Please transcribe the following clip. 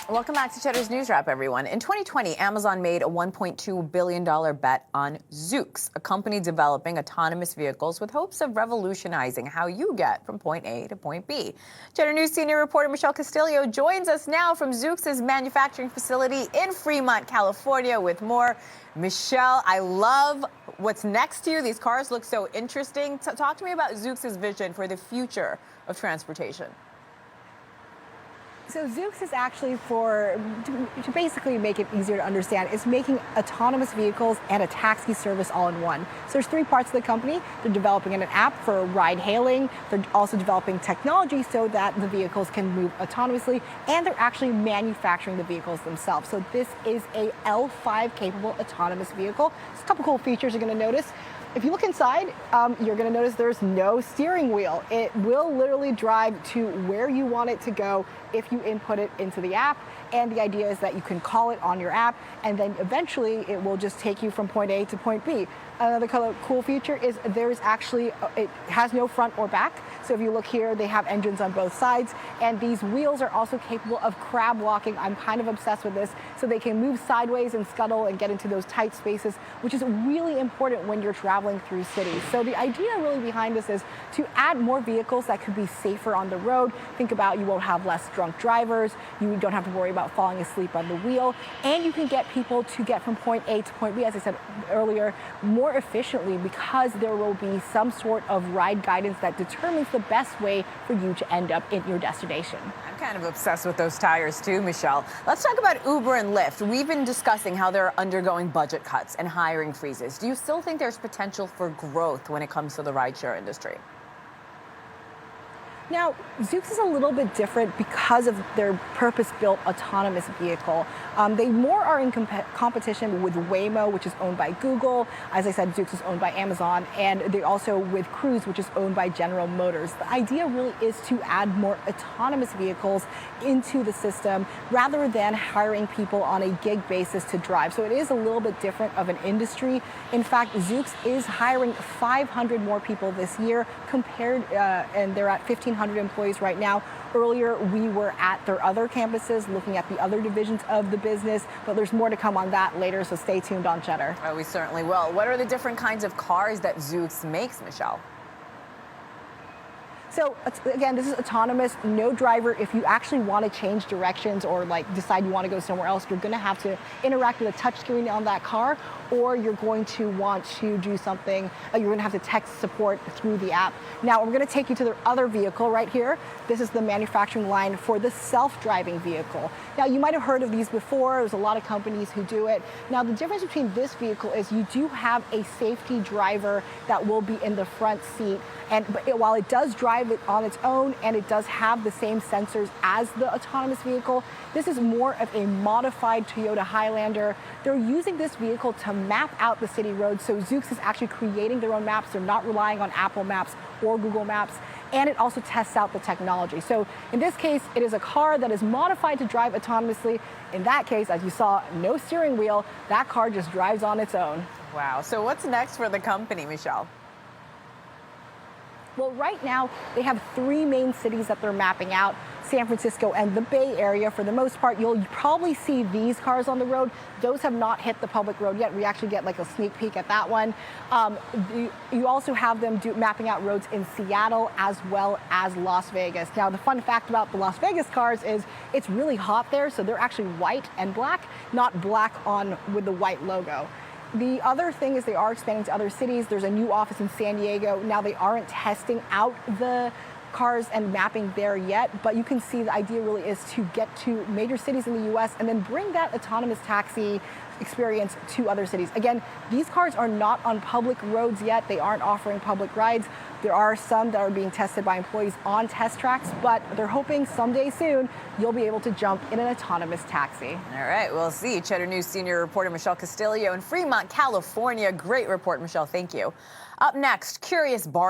Welcome back to Cheddar's News Wrap, everyone. In 2020, Amazon made a $1.2 billion bet on Zoox, a company developing autonomous vehicles with hopes of revolutionizing how you get from point A to point B. Cheddar News senior reporter Michelle Castillo joins us now from Zoox's manufacturing facility in Fremont, California, with more. Michelle, I love what's next to you. These cars look so interesting. Talk to me about Zoox's vision for the future of transportation. So Zoox is actually to basically make it easier to understand, is making autonomous vehicles and a taxi service all in one. So there's three parts of the company. They're developing an app for ride hailing. They're also developing technology so that the vehicles can move autonomously, and they're actually manufacturing the vehicles themselves. So this is a L5 capable autonomous vehicle. There's a couple cool features you're going to notice. If you look inside, you're going to notice there's no steering wheel. It will literally drive to where you want it to go if you input it into the app. And the idea is that you can call it on your app, and then eventually it will just take you from point A to point B. Another cool feature is it has no front or back. So if you look here, they have engines on both sides, and these wheels are also capable of crab walking. I'm kind of obsessed with this. So they can move sideways and scuttle and get into those tight spaces, which is really important when you're traveling through cities. So the idea really behind this is to add more vehicles that could be safer on the road. Think about, you won't have less drunk drivers, you don't have to worry about falling asleep on the wheel, and you can get people to get from point A to point B, as I said earlier, more efficiently, because there will be some sort of ride guidance that determines the best way for you to end up in your destination. I'm kind of obsessed with those tires too, Michelle. Let's talk about Uber and Lyft. We've been discussing how they're undergoing budget cuts and hiring freezes. Do you still think there's potential for growth when it comes to the rideshare industry? Now, Zoox is a little bit different because of their purpose-built autonomous vehicle. They more are in competition with Waymo, which is owned by Google. As I said, Zoox is owned by Amazon, and they also with Cruise, which is owned by General Motors. The idea really is to add more autonomous vehicles into the system rather than hiring people on a gig basis to drive. So it is a little bit different of an industry. In fact, Zoox is hiring 500 more people this year and they're at 1,500 employees right now. Earlier, we were at their other campuses looking at the other divisions of the business, but there's more to come on that later, so stay tuned on Cheddar. Oh, we certainly will. What are the different kinds of cars that Zoox makes, Michelle? So again, this is autonomous, no driver. If you actually want to change directions or decide you want to go somewhere else, you're going to have to interact with a touchscreen on that car, or you're going to want to do something, you're going to have to text support through the app. Now, we're going to take you to the other vehicle right here. This is the manufacturing line for the self-driving vehicle. Now, you might have heard of these before. There's a lot of companies who do it. Now, the difference between this vehicle is you do have a safety driver that will be in the front seat. While it does drive it on its own and it does have the same sensors as the autonomous vehicle, this is more of a modified Toyota Highlander. They're using this vehicle to map out the city roads. So Zoox is actually creating their own maps. They're not relying on Apple Maps or Google Maps. And it also tests out the technology. So in this case, it is a car that is modified to drive autonomously. In that case, as you saw, no steering wheel. That car just drives on its own. Wow. So what's next for the company, Michelle? Well, right now, they have three main cities that they're mapping out: San Francisco and the Bay Area. For the most part, you'll probably see these cars on the road. Those have not hit the public road yet. We actually get a sneak peek at that one. You also have them mapping out roads in Seattle as well as Las Vegas. Now, the fun fact about the Las Vegas cars is it's really hot there, so they're actually white and black, not black with the white logo. The other thing is they are expanding to other cities. There's a new office in San Diego. Now, they aren't testing out the cars and mapping there yet, but you can see the idea really is to get to major cities in the U.S. and then bring that autonomous taxi experience to other cities. Again, these cars are not on public roads yet. They aren't offering public rides. There are some that are being tested by employees on test tracks, but they're hoping someday soon you'll be able to jump in an autonomous taxi. All right, we'll see. Cheddar News senior reporter Michelle Castillo in Fremont, California. Great report, Michelle. Thank you. Up next, curious bar